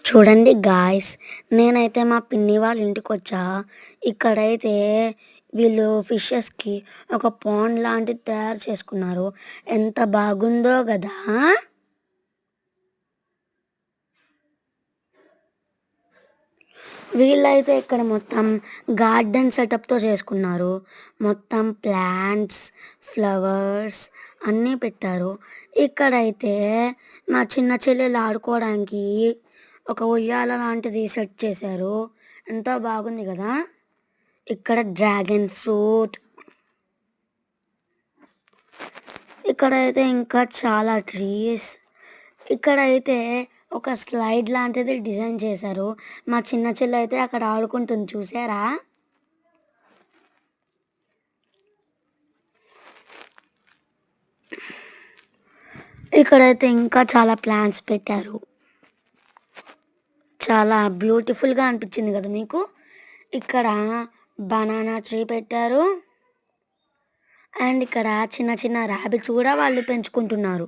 చూడండి గాయ్స్, నేనైతే మా పిన్ని వాళ్ళ ఇంటికొచ్చా. ఇక్కడైతే వీళ్ళు ఫిషెస్‌కి ఒక పాండ్ లాంటిది తయారు చేసుకున్నారు. ఎంత బాగుందో గదా! వీళ్ళైతే ఇక్కడ మొత్తం గార్డెన్ సెటప్‌తో చేసుకున్నారు. మొత్తం ప్లాంట్స్, ఫ్లవర్స్ అన్నీ పెట్టారు. ఇక్కడైతే మా చిన్న చెల్లెలు ఆడుకోవడానికి ఒక ఉయ్యాల లాంటిది సెట్ చేశారు. ఎంతో బాగుంది గదా! ఇక్కడ డ్రాగన్ ఫ్రూట్, ఇక్కడైతే ఇంకా చాలా ట్రీస్, ఇక్కడైతే ఒక స్లైడ్ లాంటిది డిజైన్ చేశారు. మా చిన్న చెల్లయితే అక్కడ ఆడుకుంటుంది చూసారా? ఇక్కడైతే ఇంకా చాలా ప్లాంట్స్ పెట్టారు. చాలా బ్యూటిఫుల్‌గా అనిపించింది గదా మీకు? ఇక్కడ బనానా ట్రీ పెట్టారు. అండ్ ఇక్కడ చిన్న చిన్న రాబిట్స్ గూడా వాళ్ళు పెంచుకుంటున్నారు.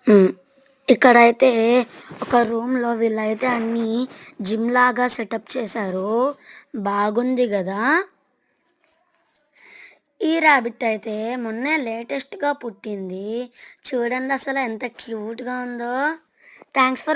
హ్మ్. ఇక్కడైతే ఒక రూమ్‌లో వీళ్ళైతే అన్నీ జిమ్‌లాగా సెటప్ చేశారు. బాగుంది గదా! ఈ రాబిట్ అయితే మొన్నే లేటెస్ట్‌గా పుట్టింది. చూడండి అసలు ఎంత క్యూట్‌గా ఉందో. Thanks for